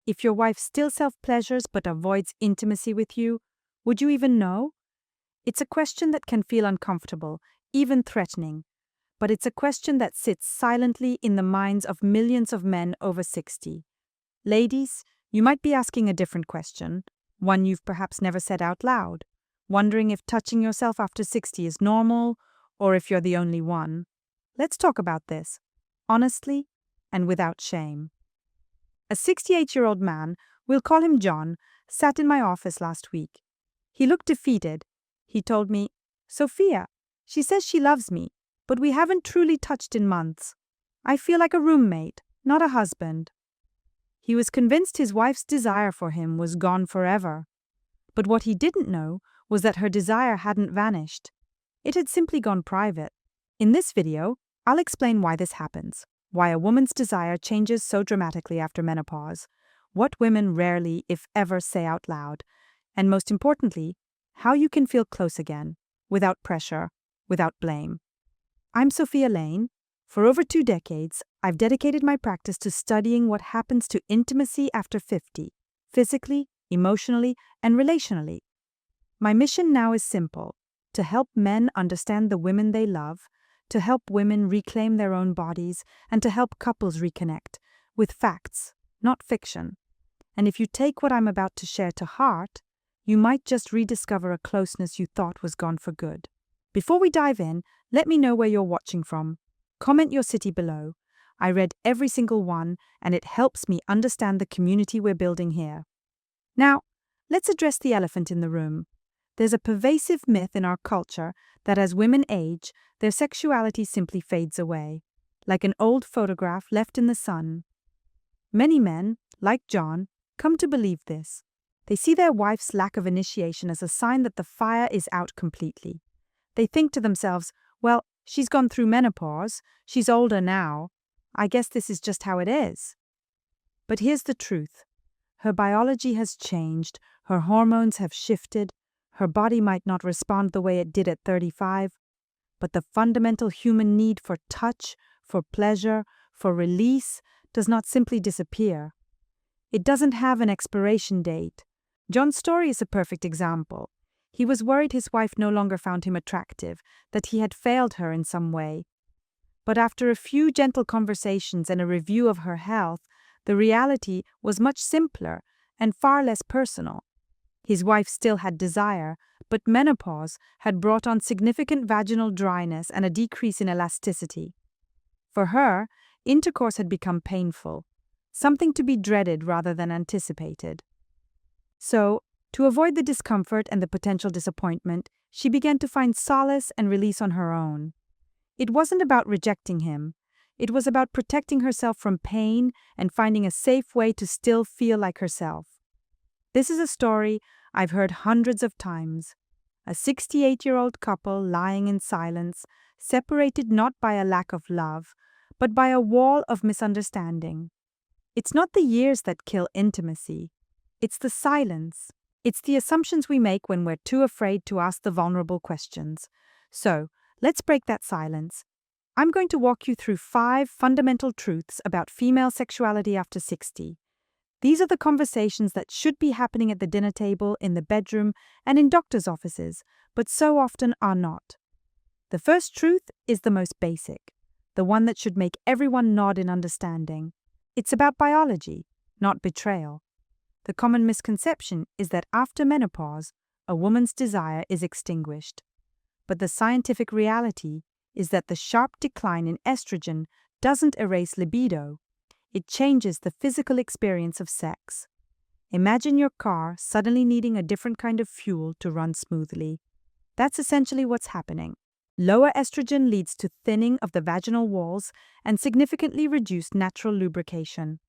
if your wife still self-pleasures but avoids intimacy with you, would you even know? It's a question that can feel uncomfortable, even threatening, but it's a question that sits silently in the minds of millions of men over 60. Ladies, you might be asking a different question, one you've perhaps never said out loud, wondering if touching yourself after 60 is normal or if you're the only one. Let's talk about this, honestly and without shame. A 68-year-old man, we'll call him John, sat in my office last week. He looked defeated. He told me, "Sophia, she says she loves me, but we haven't truly touched in months. I feel like a roommate, not a husband." He was convinced his wife's desire for him was gone forever. But what he didn't know was that her desire hadn't vanished. It had simply gone private. In this video, I'll explain why this happens, why a woman's desire changes so dramatically after menopause, what women rarely, if ever, say out loud, and most importantly, how you can feel close again, without pressure, without blame. I'm Sophia Lane. For over 2 decades, I've dedicated my practice to studying what happens to intimacy after 50, physically, emotionally, and relationally. My mission now is simple: to help men understand the women they love, to help women reclaim their own bodies, and to help couples reconnect, with facts, not fiction. And if you take what I'm about to share to heart, you might just rediscover a closeness you thought was gone for good. Before we dive in, let me know where you're watching from. Comment your city below. I read every single one, and it helps me understand the community we're building here. Now, let's address the elephant in the room. There's a pervasive myth in our culture that as women age, their sexuality simply fades away, like an old photograph left in the sun. Many men, like John, come to believe this. They see their wife's lack of initiation as a sign that the fire is out completely. They think to themselves, well, she's gone through menopause, she's older now, I guess this is just how it is. But here's the truth. Her biology has changed, her hormones have shifted, her body might not respond the way it did at 35, but the fundamental human need for touch, for pleasure, for release does not simply disappear. It doesn't have an expiration date. John's story is a perfect example. He was worried his wife no longer found him attractive, that he had failed her in some way. But after a few gentle conversations and a review of her health, the reality was much simpler and far less personal. His wife still had desire, but menopause had brought on significant vaginal dryness and a decrease in elasticity. For her, intercourse had become painful, something to be dreaded rather than anticipated. So, to avoid the discomfort and the potential disappointment, she began to find solace and release on her own. It wasn't about rejecting him. It was about protecting herself from pain and finding a safe way to still feel like herself. This is a story I've heard hundreds of times. A 68-year-old couple lying in silence, separated not by a lack of love, but by a wall of misunderstanding. It's not the years that kill intimacy. It's the silence. It's the assumptions we make when we're too afraid to ask the vulnerable questions. So, let's break that silence. I'm going to walk you through 5 fundamental truths about female sexuality after 60. These are the conversations that should be happening at the dinner table, in the bedroom, and in doctors' offices, but so often are not. The first truth is the most basic, the one that should make everyone nod in understanding. It's about biology, not betrayal. The common misconception is that after menopause, a woman's desire is extinguished. But the scientific reality is that the sharp decline in estrogen doesn't erase libido. It changes the physical experience of sex. Imagine your car suddenly needing a different kind of fuel to run smoothly. That's essentially what's happening. Lower estrogen leads to thinning of the vaginal walls and significantly reduced natural lubrication.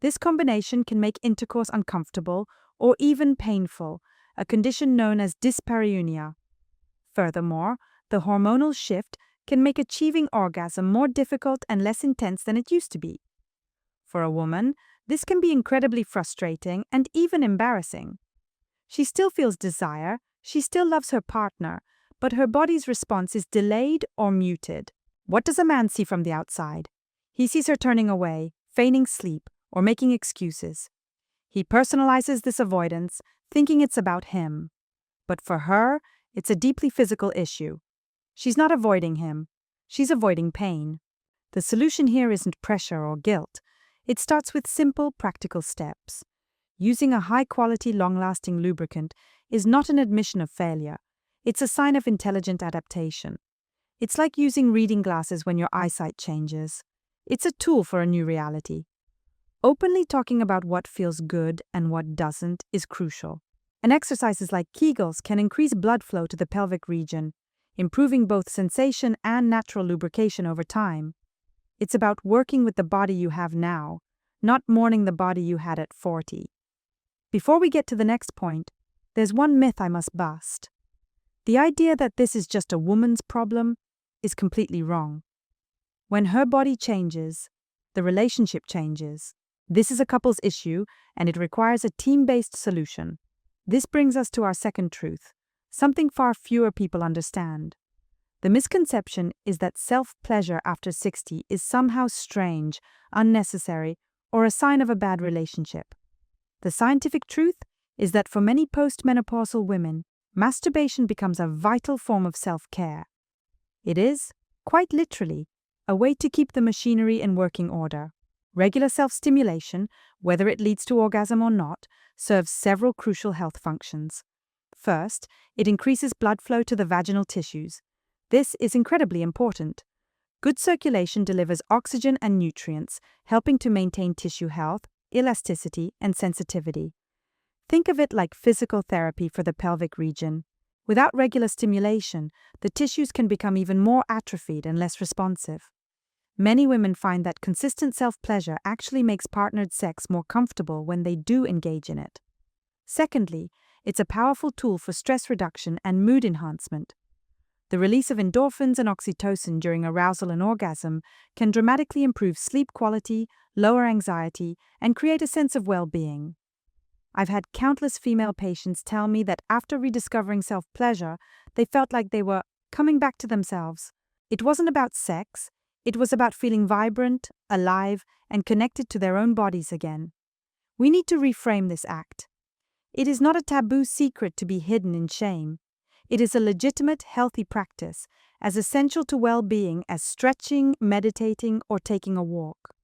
This combination can make intercourse uncomfortable or even painful, a condition known as dyspareunia. Furthermore, the hormonal shift can make achieving orgasm more difficult and less intense than it used to be. For a woman, this can be incredibly frustrating and even embarrassing. She still feels desire, she still loves her partner, but her body's response is delayed or muted. What does a man see from the outside? He sees her turning away, feigning sleep, or making excuses. He personalizes this avoidance, thinking it's about him. But for her, it's a deeply physical issue. She's not avoiding him. She's avoiding pain. The solution here isn't pressure or guilt. It starts with simple, practical steps. Using a high-quality, long-lasting lubricant is not an admission of failure. It's a sign of intelligent adaptation. It's like using reading glasses when your eyesight changes. It's a tool for a new reality. Openly talking about what feels good and what doesn't is crucial. And exercises like Kegels can increase blood flow to the pelvic region, improving both sensation and natural lubrication over time. It's about working with the body you have now, not mourning the body you had at 40. Before we get to the next point, there's one myth I must bust. The idea that this is just a woman's problem is completely wrong. When her body changes, the relationship changes. This is a couple's issue, and it requires a team-based solution. This brings us to our second truth, something far fewer people understand. The misconception is that self-pleasure after 60 is somehow strange, unnecessary, or a sign of a bad relationship. The scientific truth is that for many postmenopausal women, masturbation becomes a vital form of self-care. It is, quite literally, a way to keep the machinery in working order. Regular self-stimulation, whether it leads to orgasm or not, serves several crucial health functions. First, it increases blood flow to the vaginal tissues. This is incredibly important. Good circulation delivers oxygen and nutrients, helping to maintain tissue health, elasticity, and sensitivity. Think of it like physical therapy for the pelvic region. Without regular stimulation, the tissues can become even more atrophied and less responsive. Many women find that consistent self-pleasure actually makes partnered sex more comfortable when they do engage in it. Secondly, it's a powerful tool for stress reduction and mood enhancement. The release of endorphins and oxytocin during arousal and orgasm can dramatically improve sleep quality, lower anxiety, and create a sense of well-being. I've had countless female patients tell me that after rediscovering self-pleasure, they felt like they were coming back to themselves. It wasn't about sex. It was about feeling vibrant, alive, and connected to their own bodies again. We need to reframe this act. It is not a taboo secret to be hidden in shame. It is a legitimate, healthy practice, as essential to well-being as stretching, meditating, or taking a walk.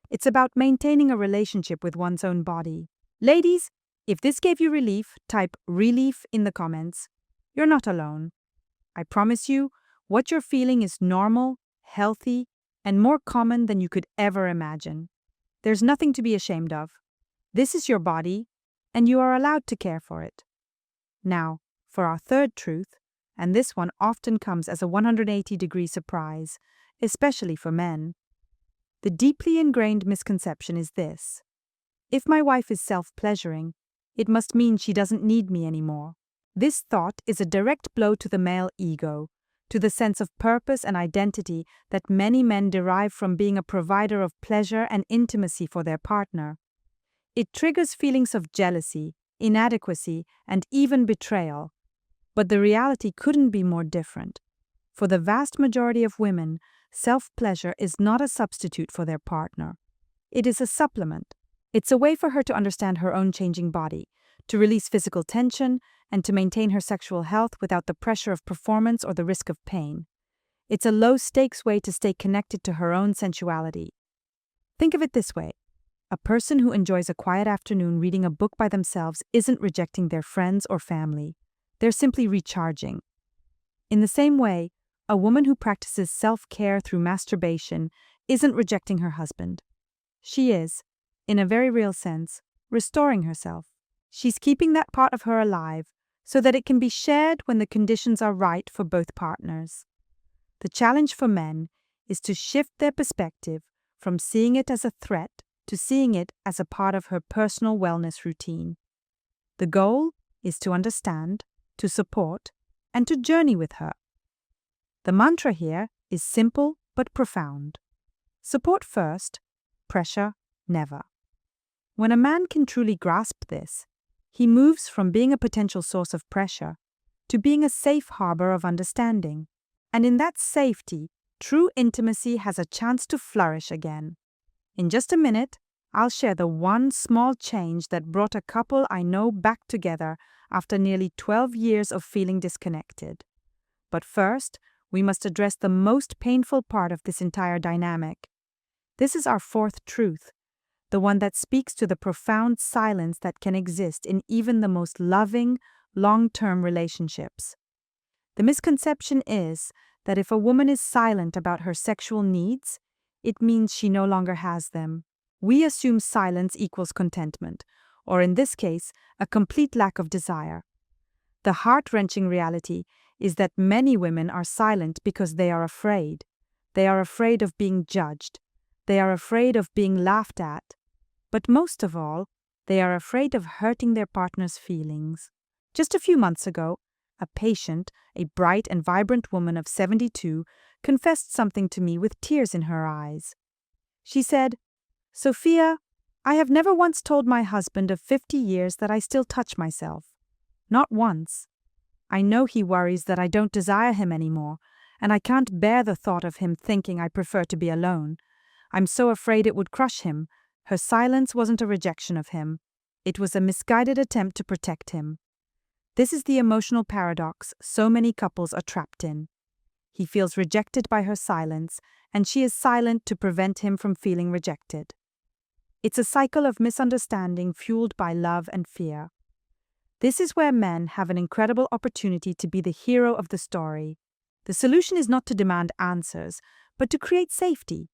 It's about maintaining a relationship with one's own body. Ladies, if this gave you relief, type "relief" in the comments. You're not alone. I promise you, what you're feeling is normal, healthy, and more common than you could ever imagine. There's nothing to be ashamed of. This is your body, and you are allowed to care for it. Now, for our third truth, and this one often comes as a 180-degree surprise, especially for men. The deeply ingrained misconception is this: if my wife is self-pleasuring, it must mean she doesn't need me anymore. This thought is a direct blow to the male ego, to the sense of purpose and identity that many men derive from being a provider of pleasure and intimacy for their partner. It triggers feelings of jealousy, inadequacy, and even betrayal. But the reality couldn't be more different. For the vast majority of women, self-pleasure is not a substitute for their partner. It is a supplement. It's a way for her to understand her own changing body, to release physical tension, and to maintain her sexual health without the pressure of performance or the risk of pain. It's a low-stakes way to stay connected to her own sensuality. Think of it this way. A person who enjoys a quiet afternoon reading a book by themselves isn't rejecting their friends or family. They're simply recharging. In the same way, a woman who practices self-care through masturbation isn't rejecting her husband. She is, in a very real sense, restoring herself. She's keeping that part of her alive so that it can be shared when the conditions are right for both partners. The challenge for men is to shift their perspective from seeing it as a threat to seeing it as a part of her personal wellness routine. The goal is to understand, to support, and to journey with her. The mantra here is simple but profound. Support first, pressure never. When a man can truly grasp this, he moves from being a potential source of pressure to being a safe harbor of understanding. And in that safety, true intimacy has a chance to flourish again. In just a minute, I'll share the one small change that brought a couple I know back together after nearly 12 years of feeling disconnected. But first, we must address the most painful part of this entire dynamic. This is our fourth truth, the one that speaks to the profound silence that can exist in even the most loving, long-term relationships. The misconception is that if a woman is silent about her sexual needs, it means she no longer has them. We assume silence equals contentment, or in this case, a complete lack of desire. The heart-wrenching reality is that many women are silent because they are afraid. They are afraid of being judged. They are afraid of being laughed at. But most of all, they are afraid of hurting their partner's feelings. Just a few months ago, a patient, a bright and vibrant woman of 72, confessed something to me with tears in her eyes. She said, "Sophia, I have never once told my husband of 50 years that I still touch myself. Not once. I know he worries that I don't desire him anymore, and I can't bear the thought of him thinking I prefer to be alone. I'm so afraid it would crush him." Her silence wasn't a rejection of him. It was a misguided attempt to protect him. This is the emotional paradox so many couples are trapped in. He feels rejected by her silence, and she is silent to prevent him from feeling rejected. It's a cycle of misunderstanding fueled by love and fear. This is where men have an incredible opportunity to be the hero of the story. The solution is not to demand answers, but to create safety.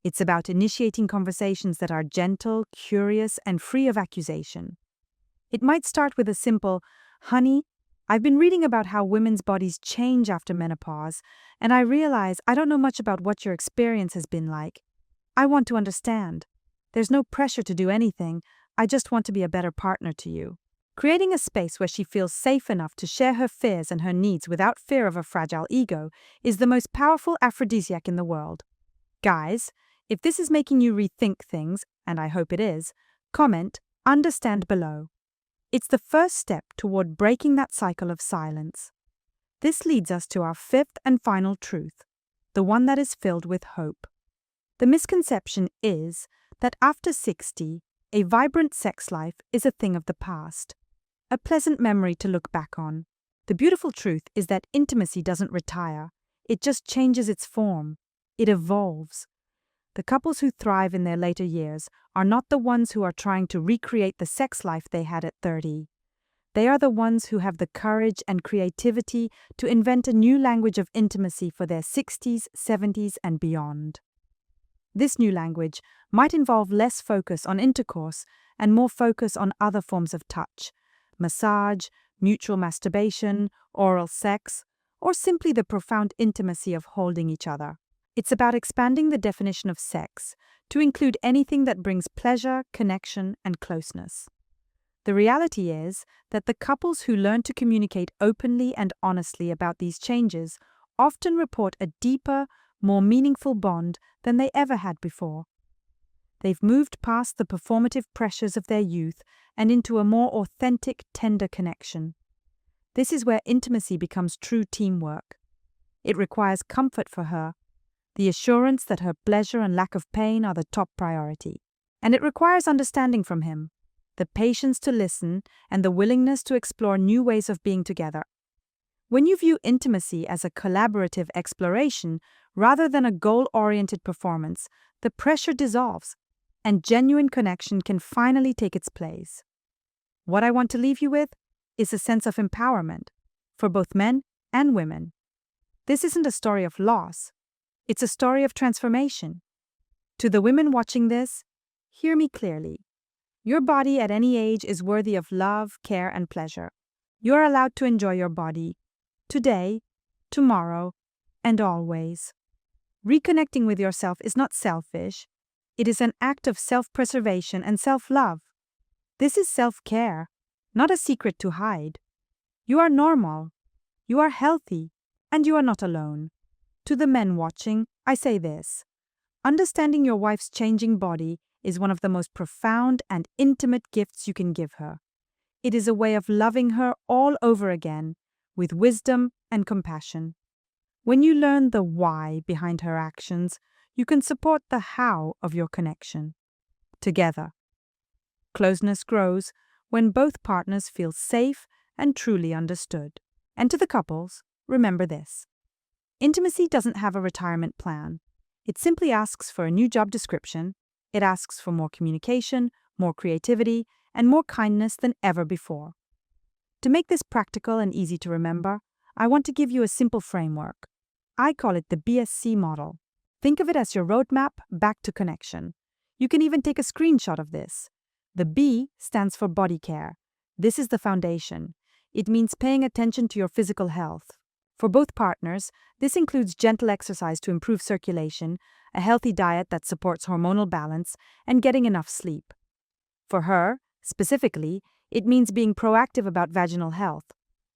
It's about initiating conversations that are gentle, curious, and free of accusation. It might start with a simple, "Honey, I've been reading about how women's bodies change after menopause, and I realize I don't know much about what your experience has been like. I want to understand. There's no pressure to do anything. I just want to be a better partner to you." Creating a space where she feels safe enough to share her fears and her needs without fear of a fragile ego is the most powerful aphrodisiac in the world. Guys, if this is making you rethink things, and I hope it is, comment, "Understand" below. It's the first step toward breaking that cycle of silence. This leads us to our fifth and final truth, the one that is filled with hope. The misconception is that after 60, a vibrant sex life is a thing of the past, a pleasant memory to look back on. The beautiful truth is that intimacy doesn't retire, it just changes its form. It evolves. The couples who thrive in their later years are not the ones who are trying to recreate the sex life they had at 30. They are the ones who have the courage and creativity to invent a new language of intimacy for their 60s, 70s, and beyond. This new language might involve less focus on intercourse and more focus on other forms of touch, massage, mutual masturbation, oral sex, or simply the profound intimacy of holding each other. It's about expanding the definition of sex to include anything that brings pleasure, connection, and closeness. The reality is that the couples who learn to communicate openly and honestly about these changes often report a deeper, more meaningful bond than they ever had before. They've moved past the performative pressures of their youth and into a more authentic, tender connection. This is where intimacy becomes true teamwork. It requires comfort for her, the assurance that her pleasure and lack of pain are the top priority. And it requires understanding from him, the patience to listen, and the willingness to explore new ways of being together. When you view intimacy as a collaborative exploration rather than a goal-oriented performance, the pressure dissolves, and genuine connection can finally take its place. What I want to leave you with is a sense of empowerment for both men and women. This isn't a story of loss. It's a story of transformation. To the women watching this, hear me clearly. Your body at any age is worthy of love, care, and pleasure. You are allowed to enjoy your body today, tomorrow, and always. Reconnecting with yourself is not selfish. It is an act of self-preservation and self-love. This is self-care, not a secret to hide. You are normal. You are healthy, and you are not alone. To the men watching, I say this. Understanding your wife's changing body is one of the most profound and intimate gifts you can give her. It is a way of loving her all over again, with wisdom and compassion. When you learn the why behind her actions, you can support the how of your connection. together. Closeness grows when both partners feel safe and truly understood. And to the couples, remember this. Intimacy doesn't have a retirement plan. It simply asks for a new job description. It asks for more communication, more creativity, and more kindness than ever before. To make this practical and easy to remember, I want to give you a simple framework. I call it the BSC model. Think of it as your roadmap back to connection. You can even take a screenshot of this. The B stands for body care. This is the foundation. It means paying attention to your physical health. For both partners, this includes gentle exercise to improve circulation, a healthy diet that supports hormonal balance, and getting enough sleep. For her, specifically, it means being proactive about vaginal health,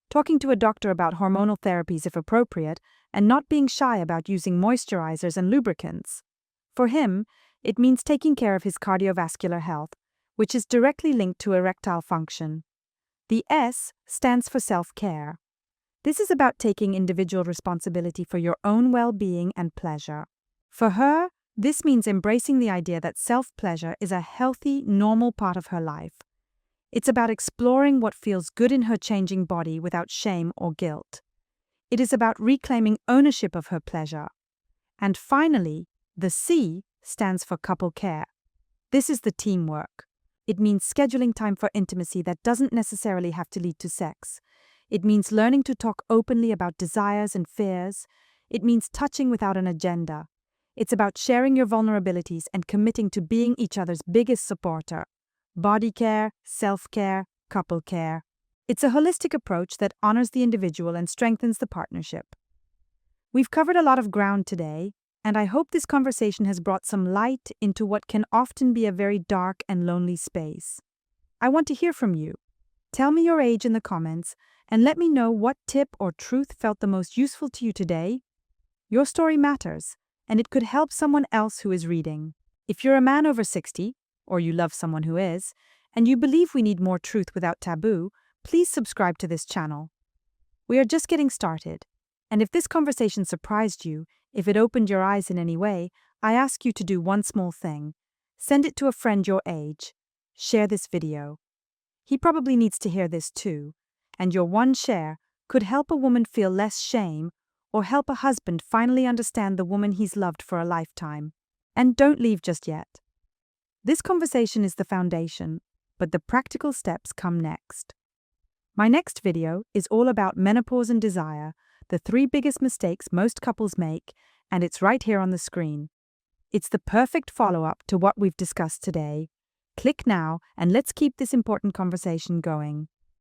talking to a doctor about hormonal therapies if appropriate, and not being shy about using moisturizers and lubricants. For him, it means taking care of his cardiovascular health, which is directly linked to erectile function. The S stands for self-care. This is about taking individual responsibility for your own well-being and pleasure. For her, this means embracing the idea that self-pleasure is a healthy, normal part of her life. It's about exploring what feels good in her changing body without shame or guilt. It is about reclaiming ownership of her pleasure. And finally, the C stands for couple care. This is the teamwork. It means scheduling time for intimacy that doesn't necessarily have to lead to sex. It means learning to talk openly about desires and fears. It means touching without an agenda. It's about sharing your vulnerabilities and committing to being each other's biggest supporter. Body care, self-care, couple care. It's a holistic approach that honors the individual and strengthens the partnership. We've covered a lot of ground today, and I hope this conversation has brought some light into what can often be a very dark and lonely space. I want to hear from you. Tell me your age in the comments, and let me know what tip or truth felt the most useful to you today. Your story matters, and it could help someone else who is reading. If you're a man over 60, or you love someone who is, and you believe we need more truth without taboo, please subscribe to this channel. We are just getting started, and if this conversation surprised you, if it opened your eyes in any way, I ask you to do one small thing. Send it to a friend your age. Share this video. He probably needs to hear this too, and your one share could help a woman feel less shame or help a husband finally understand the woman he's loved for a lifetime. And don't leave just yet. This conversation is the foundation, but the practical steps come next. My next video is all about menopause and desire, the 3 biggest mistakes most couples make, and it's right here on the screen. It's the perfect follow-up to what we've discussed today. Click now and let's keep this important conversation going.